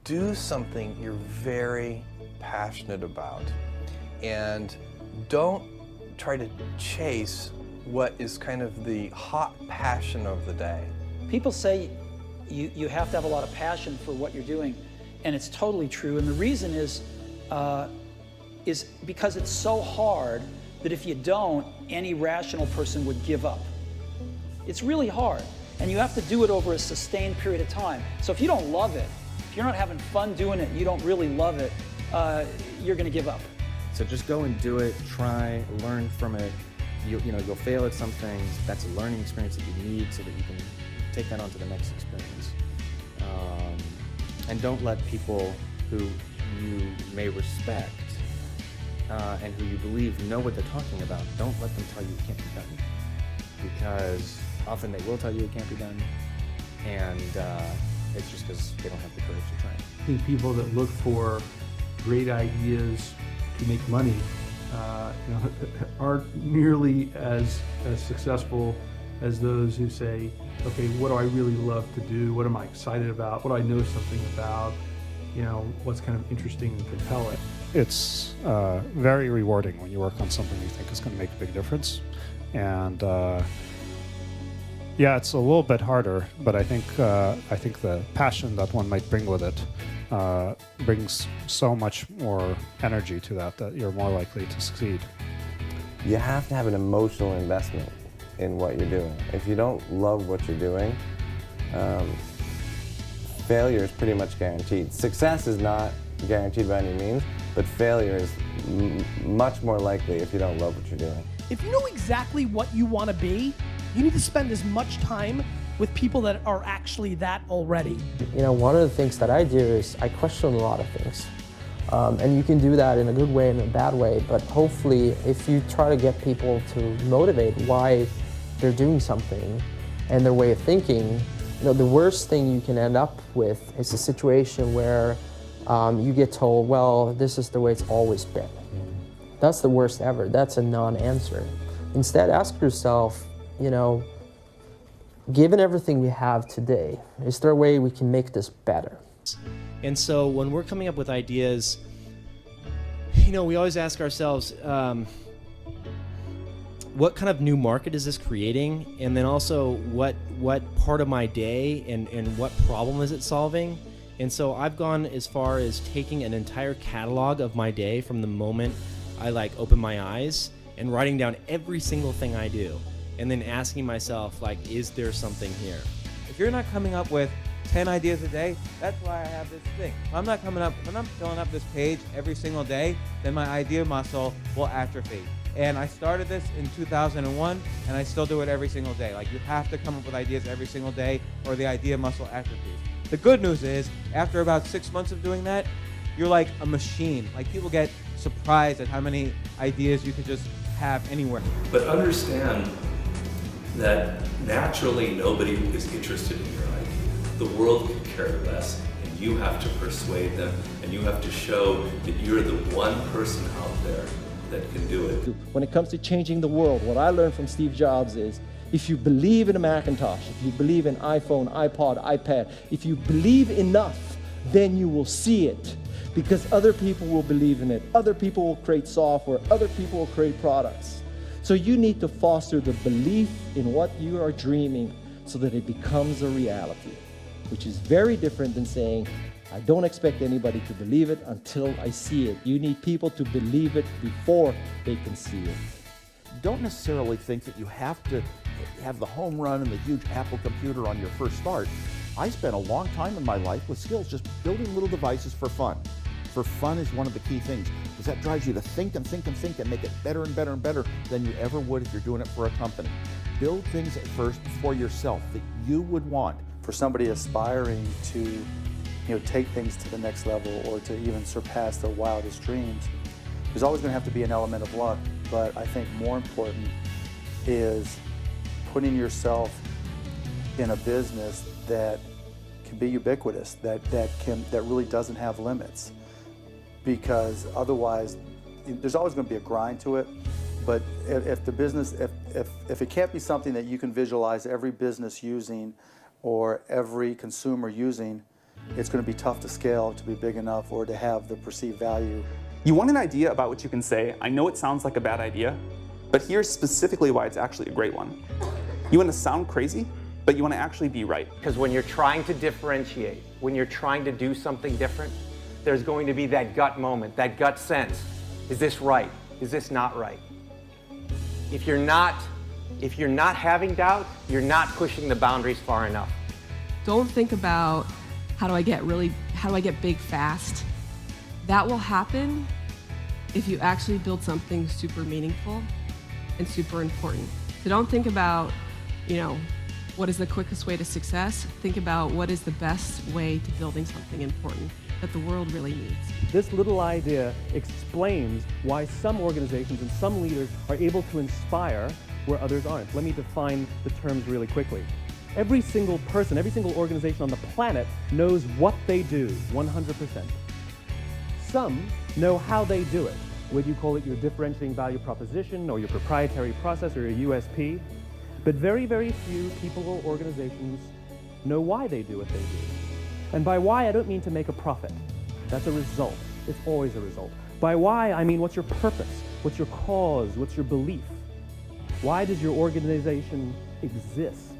do something you're very passionate about, and don't try to chase what is kind of the hot passion of the day. People say you have to have a lot of passion for what you're doing, and it's totally true. And the reason is because it's so hard that if you don't, any rational person would give up. It's really hard, and you have to do it over a sustained period of time. So if you don't love it, if you're not having fun doing it, you don't really love it, you're gonna give up. So just go and do it, try, learn from it. You'll fail at some things. That's a learning experience that you need so that you can take that on to the next experience. And don't let people who you may respect and who you believe know what they're talking about, don't let them tell you it can't be done. Because often they will tell you it can't be done, and it's just because they don't have the courage to try it. I think people that look for great ideas to make money aren't nearly as successful as those who say, okay, what do I really love to do? What am I excited about? What do I know something about? What's kind of interesting and compelling? It's very rewarding when you work on something you think is going to make a big difference. And yeah, it's a little bit harder, but I think the passion that one might bring with it brings so much more energy to that you're more likely to succeed. You have to have an emotional investment in what you're doing. If you don't love what you're doing, failure is pretty much guaranteed. Success is not guaranteed by any means, but failure is much more likely if you don't love what you're doing. If you know exactly what you want to be, you need to spend as much time with people that are actually that already. One of the things that I do is I question a lot of things. And you can do that in a good way and a bad way, but hopefully if you try to get people to motivate why they're doing something and their way of thinking, the worst thing you can end up with is a situation where you get told, well, this is the way it's always been. That's the worst ever. That's a non-answer. Instead, ask yourself, given everything we have today, is there a way we can make this better? And so when we're coming up with ideas, we always ask ourselves, what kind of new market is this creating? And then also what part of my day and what problem is it solving? And so I've gone as far as taking an entire catalog of my day from the moment I open my eyes and writing down every single thing I do, and then asking myself, is there something here? If you're not coming up with 10 ideas a day, that's why I have this thing. If I'm not filling up this page every single day, then my idea muscle will atrophy. And I started this in 2001, and I still do it every single day. You have to come up with ideas every single day, or the idea muscle atrophies. The good news is, after about 6 months of doing that, you're like a machine. People get surprised at how many ideas you could just have anywhere. But understand that naturally nobody is interested in your idea. The world could care less, and you have to persuade them, and you have to show that you're the one person out there that can do it. When it comes to changing the world, what I learned from Steve Jobs is, if you believe in a Macintosh, if you believe in iPhone, iPod, iPad, if you believe enough, then you will see it. Because other people will believe in it. Other people will create software. Other people will create products. So you need to foster the belief in what you are dreaming so that it becomes a reality, which is very different than saying, I don't expect anybody to believe it until I see it. You need people to believe it before they can see it. Don't necessarily think that you have to have the home run and the huge Apple computer on your first start. I spent a long time in my life with skills just building little devices for fun. For fun is one of the key things, because that drives you to think and think and think and make it better and better and better than you ever would if you're doing it for a company. Build things at first for yourself that you would want. For somebody aspiring to take things to the next level or to even surpass their wildest dreams, there's always going to have to be an element of luck, but I think more important is putting yourself in a business that can be ubiquitous, that really doesn't have limits. Because otherwise, there's always going to be a grind to it. But if the business, if it can't be something that you can visualize every business using or every consumer using, it's going to be tough to scale to be big enough or to have the perceived value. You want an idea about what you can say. I know it sounds like a bad idea, but here's specifically why it's actually a great one. You want to sound crazy, but you want to actually be right. Because when you're trying to differentiate, when you're trying to do something different, there's going to be that gut moment, that gut sense. Is this right? Is this not right? If you're not having doubt, you're not pushing the boundaries far enough. Don't think about how do I get big fast. That will happen if you actually build something super meaningful and super important. So don't think about, what is the quickest way to success? Think about what is the best way to building something important that the world really needs. This little idea explains why some organizations and some leaders are able to inspire where others aren't. Let me define the terms really quickly. Every single person, every single organization on the planet knows what they do 100%. Some know how they do it, whether you call it your differentiating value proposition or your proprietary process or your USP. But very, very few people or organizations know why they do what they do. And by why, I don't mean to make a profit. That's a result. It's always a result. By why, I mean what's your purpose? What's your cause? What's your belief? Why does your organization exist?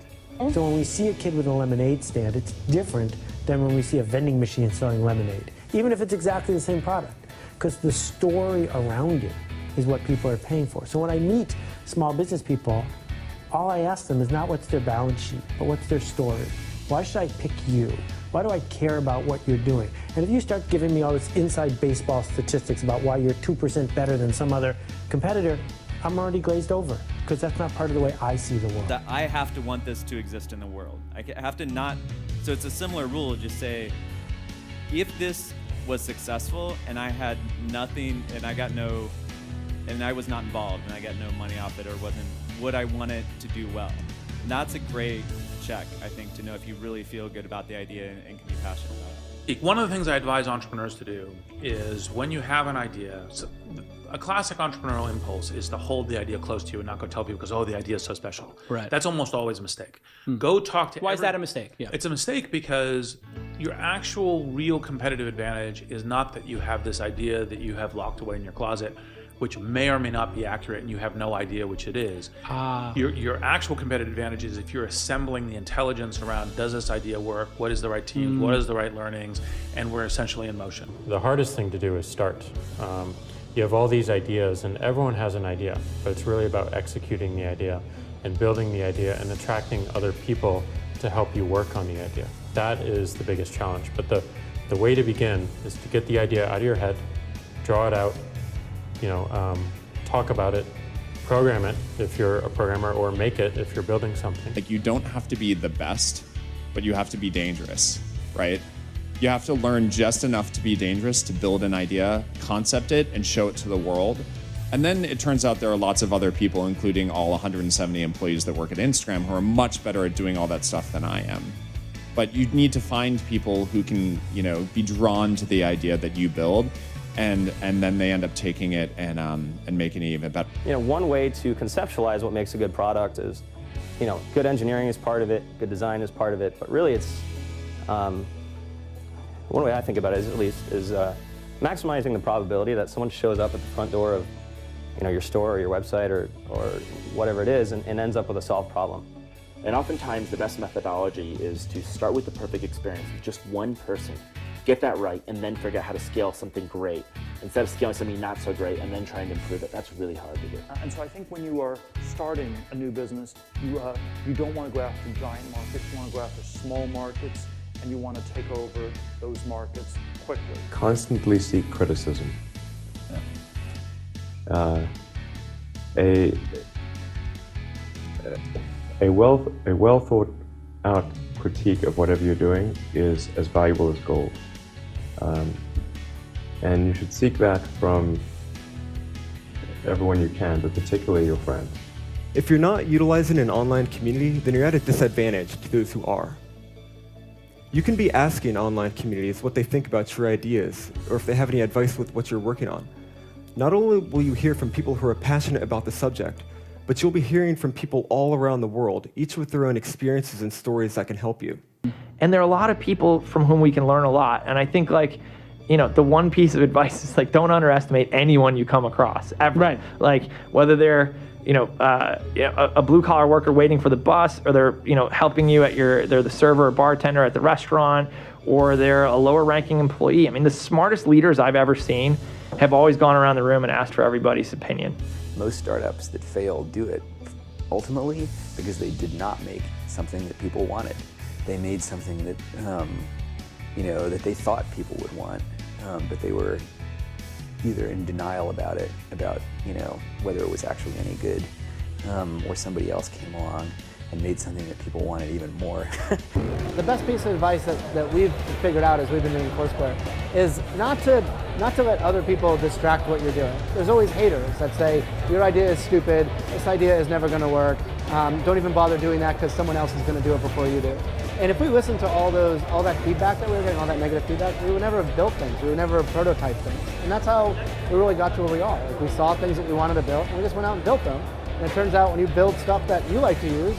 So when we see a kid with a lemonade stand, it's different than when we see a vending machine selling lemonade, even if it's exactly the same product, because the story around it is what people are paying for. So when I meet small business people, all I ask them is not what's their balance sheet, but what's their story. Why should I pick you? Why do I care about what you're doing? And if you start giving me all this inside baseball statistics about why you're 2% better than some other competitor, I'm already glazed over, because that's not part of the way I see the world. That I have to want this to exist in the world. I have to not, so it's a similar rule, just say, if this was successful and I had nothing and I was not involved and I got no money off it or would I want it to do well? And that's a great check, I think, to know if you really feel good about the idea and can be passionate about it. One of the things I advise entrepreneurs to do is when you have an idea, a classic entrepreneurial impulse is to hold the idea close to you and not go tell people because, the idea is so special. Right. That's almost always a mistake. Go talk to Why is that a mistake? Yeah. It's a mistake because your actual real competitive advantage is not that you have this idea that you have locked away in your closet, which may or may not be accurate and you have no idea which it is. Your actual competitive advantage is if you're assembling the intelligence around, does this idea work? What is the right team? What is the right learnings? And we're essentially in motion. The hardest thing to do is start. You have all these ideas and everyone has an idea, but it's really about executing the idea and building the idea and attracting other people to help you work on the idea. That is the biggest challenge. But the way to begin is to get the idea out of your head, draw it out, talk about it, program it if you're a programmer, or make it if you're building something. Like, you don't have to be the best, but you have to be dangerous, right? You have to learn just enough to be dangerous to build an idea, concept it, and show it to the world. And then it turns out there are lots of other people, including all 170 employees that work at Instagram, who are much better at doing all that stuff than I am. But you need to find people who can, be drawn to the idea that you build, and then they end up taking it and making it even better. One way to conceptualize what makes a good product is, good engineering is part of it, good design is part of it, but really it's, one way I think about it is maximizing the probability that someone shows up at the front door of, your store or your website or whatever it is and ends up with a solved problem. And oftentimes the best methodology is to start with the perfect experience with just one person. Get that right, and then figure out how to scale something great instead of scaling something not so great and then trying to improve it. That's really hard to do. And so I think when you are starting a new business, you don't want to go after giant markets. You want to go after small markets, and you want to take over those markets quickly. Constantly seek criticism. A well thought out critique of whatever you're doing is as valuable as gold. And you should seek that from everyone you can, but particularly your friends. If you're not utilizing an online community, then you're at a disadvantage to those who are. You can be asking online communities what they think about your ideas, or if they have any advice with what you're working on. Not only will you hear from people who are passionate about the subject, but you'll be hearing from people all around the world, each with their own experiences and stories that can help you. And there are a lot of people from whom we can learn a lot. And I think like, you know, the one piece of advice is like, don't underestimate anyone you come across ever. Right. Like whether they're, a blue collar worker waiting for the bus, or they're, helping you at they're the server or bartender at the restaurant, or they're a lower ranking employee. I mean, the smartest leaders I've ever seen have always gone around the room and asked for everybody's opinion. Most startups that fail do it ultimately because they did not make something that people wanted. They made something that, that they thought people would want, but they were either in denial about it, whether it was actually any good, or somebody else came along and made something that people wanted even more. The best piece of advice that we've figured out as we've been doing Foursquare is not to let other people distract what you're doing. There's always haters that say, your idea is stupid, this idea is never gonna work, don't even bother doing that because someone else is gonna do it before you do. And if we listened to all that feedback that we were getting, all that negative feedback, we would never have built things, we would never have prototyped things. And that's how we really got to where we are. Like, we saw things that we wanted to build, and we just went out and built them. And it turns out when you build stuff that you like to use,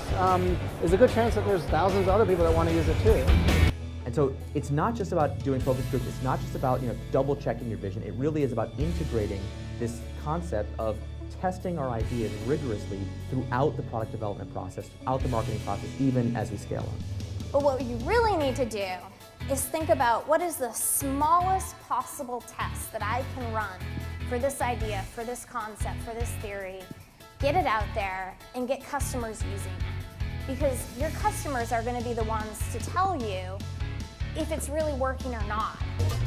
there's a good chance that there's thousands of other people that want to use it too. And so it's not just about doing focus groups, it's not just about double checking your vision, it really is about integrating this concept of testing our ideas rigorously throughout the product development process, throughout the marketing process, even as we scale up. But what you really need to do is think about what is the smallest possible test that I can run for this idea, for this concept, for this theory, get it out there and get customers using it. Because your customers are going to be the ones to tell you if it's really working or not.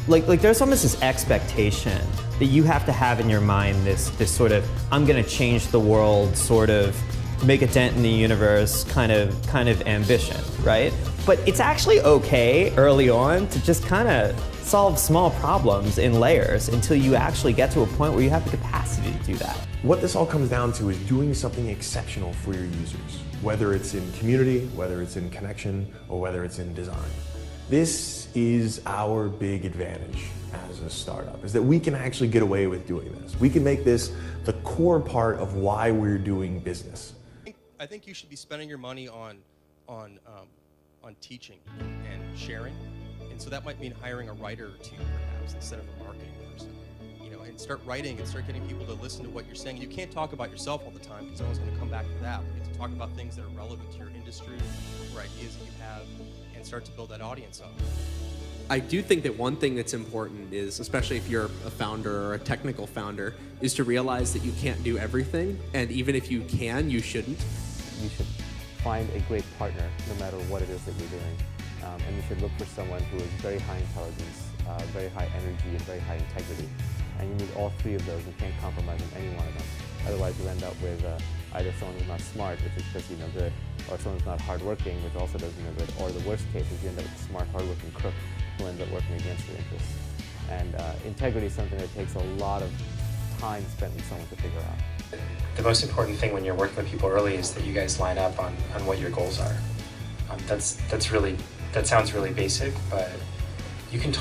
Like there's almost this expectation that you have to have in your mind this sort of, I'm going to change the world, sort of make a dent in the universe kind of ambition, right? But it's actually okay early on to just kind of solve small problems in layers until you actually get to a point where you have the capacity to do that. What this all comes down to is doing something exceptional for your users, whether it's in community, whether it's in connection, or whether it's in design. This is our big advantage as a startup, is that we can actually get away with doing this. We can make this the core part of why we're doing business. I think you should be spending your money on teaching and sharing, and so that might mean hiring a writer or two perhaps instead of a marketing person. And start writing and start getting people to listen to what you're saying. You can't talk about yourself all the time because no one's going to come back to that. But you have to talk about things that are relevant to your industry or ideas that you have, and start to build that audience up. I do think that one thing that's important is, especially if you're a founder or a technical founder, is to realize that you can't do everything, and even if you can, you shouldn't. You should find a great partner no matter what it is that you're doing. And you should look for someone who is very high intelligence, very high energy, and very high integrity. And you need all three of those. You can't compromise on any one of them. Otherwise, you end up with either someone who's not smart, which is just good, or someone who's not hardworking, which also doesn't good, or the worst case is you end up with a smart, hardworking crook who ends up working against your interests. And integrity is something that takes a lot of time spent with someone to figure out. The most important thing when you're working with people early is that you guys line up on what your goals are. That sounds really basic, but you can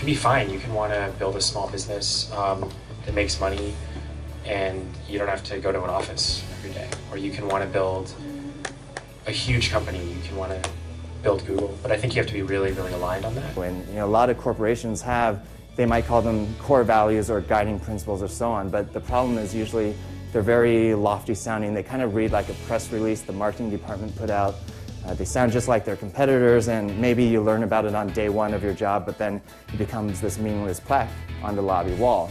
be fine. You can want to build a small business that makes money, and you don't have to go to an office every day. Or you can want to build a huge company. You can want to build Google. But I think you have to be really, really aligned on that. When a lot of corporations they might call them core values or guiding principles or so on, but the problem is usually they're very lofty sounding. They kind of read like a press release the marketing department put out. They sound just like their competitors, and maybe you learn about it on day one of your job, but then it becomes this meaningless plaque on the lobby wall.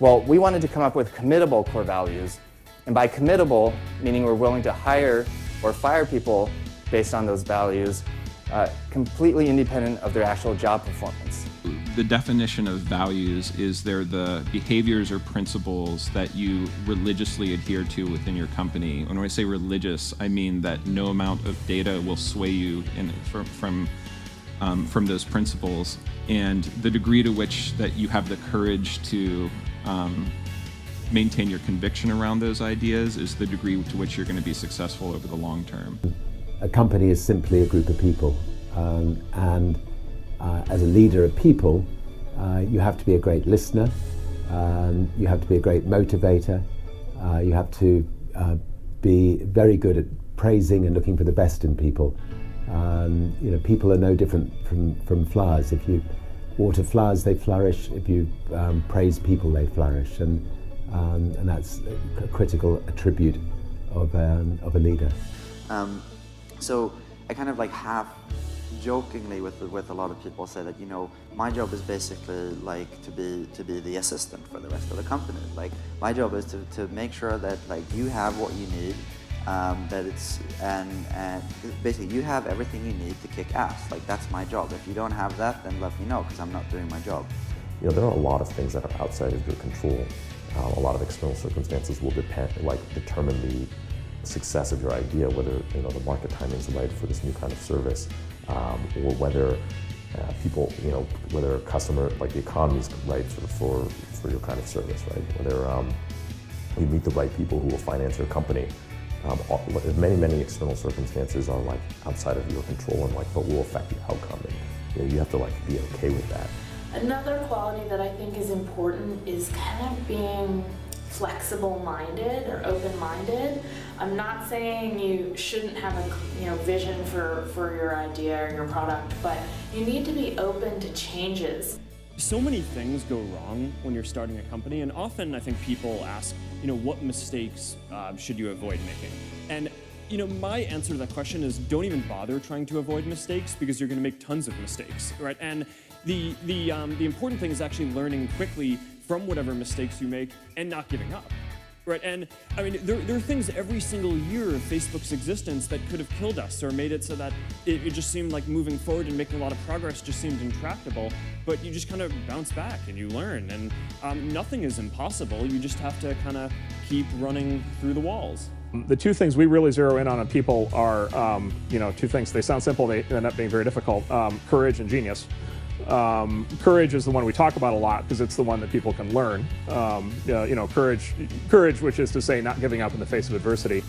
Well, we wanted to come up with committable core values, and by committable, meaning we're willing to hire or fire people based on those values, completely independent of their actual job performance. The definition of values is they're the behaviors or principles that you religiously adhere to within your company. When I say religious, I mean that no amount of data will sway you from those principles, and the degree to which that you have the courage to maintain your conviction around those ideas is the degree to which you're going to be successful over the long term. A company is simply a group of people, as a leader of people, you have to be a great listener, you have to be a great motivator, you have to be very good at praising and looking for the best in people, People are no different from flowers. If you water flowers, they flourish. If you praise people, they flourish, and that's a critical attribute of a leader. So I kind of like half jokingly with a lot of people say that, my job is basically like to be the assistant for the rest of the company. Like my job is to make sure that like you have what you need, that it's and basically you have everything you need to kick ass. Like that's my job. If you don't have that, then let me know because I'm not doing my job. There are a lot of things that are outside of your control. A lot of external circumstances will determine the success of your idea, whether the market timing is right for this new kind of service, or whether people, whether a customer, like the economy is right for your kind of service, right? Whether you meet the right people who will finance your company. Many external circumstances are like outside of your control and but will affect the outcome, and you have to be okay with that. Another quality that I think is important is kind of being flexible-minded or open-minded. I'm not saying you shouldn't have a vision for your idea or your product, but you need to be open to changes. So many things go wrong when you're starting a company, and often I think people ask, what mistakes should you avoid making? And my answer to that question is don't even bother trying to avoid mistakes because you're going to make tons of mistakes, right? And the important thing is actually learning quickly from whatever mistakes you make and not giving up, right? And I mean, there are things every single year of Facebook's existence that could have killed us or made it so that it just seemed like moving forward and making a lot of progress just seemed intractable, but you just kind of bounce back and you learn, and nothing is impossible. You just have to kind of keep running through the walls. The two things we really zero in on people are, two things. They sound simple, they end up being very difficult. Courage and genius. Courage is the one we talk about a lot because it's the one that people can learn. Courage, which is to say not giving up in the face of adversity.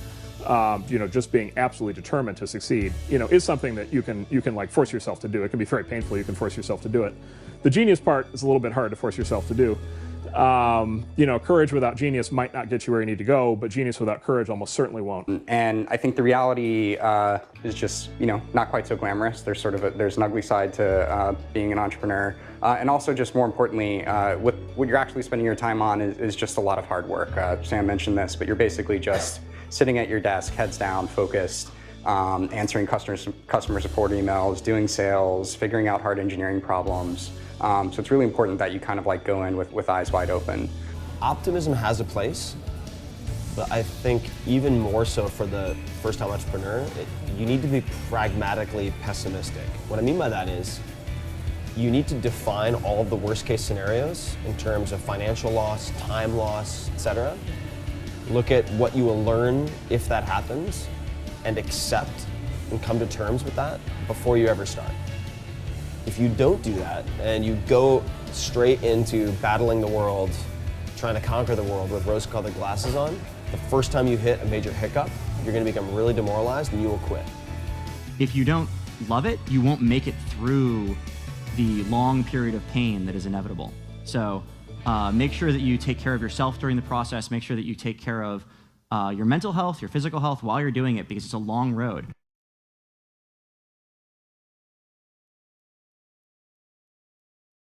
Just being absolutely determined to succeed. Is something that you can like force yourself to do. It can be very painful. You can force yourself to do it. The genius part is a little bit hard to force yourself to do. Courage without genius might not get you where you need to go, but genius without courage almost certainly won't. And I think the reality is just, not quite so glamorous. There's there's an ugly side to being an entrepreneur. And also just more importantly, what you're actually spending your time on is just a lot of hard work. Sam mentioned this, but you're basically just sitting at your desk, heads down, focused, answering customer support emails, doing sales, figuring out hard engineering problems. So it's really important that you kind of go in with eyes wide open. Optimism has a place, but I think even more so for the first-time entrepreneur, you need to be pragmatically pessimistic. What I mean by that is you need to define all of the worst-case scenarios in terms of financial loss, time loss, etc. Look at what you will learn if that happens and accept and come to terms with that before you ever start. If you don't do that and you go straight into battling the world, trying to conquer the world with rose-colored glasses on, the first time you hit a major hiccup, you're going to become really demoralized and you will quit. If you don't love it, you won't make it through the long period of pain that is inevitable. So make sure that you take care of yourself during the process. Make sure that you take care of your mental health, your physical health while you're doing it, because it's a long road.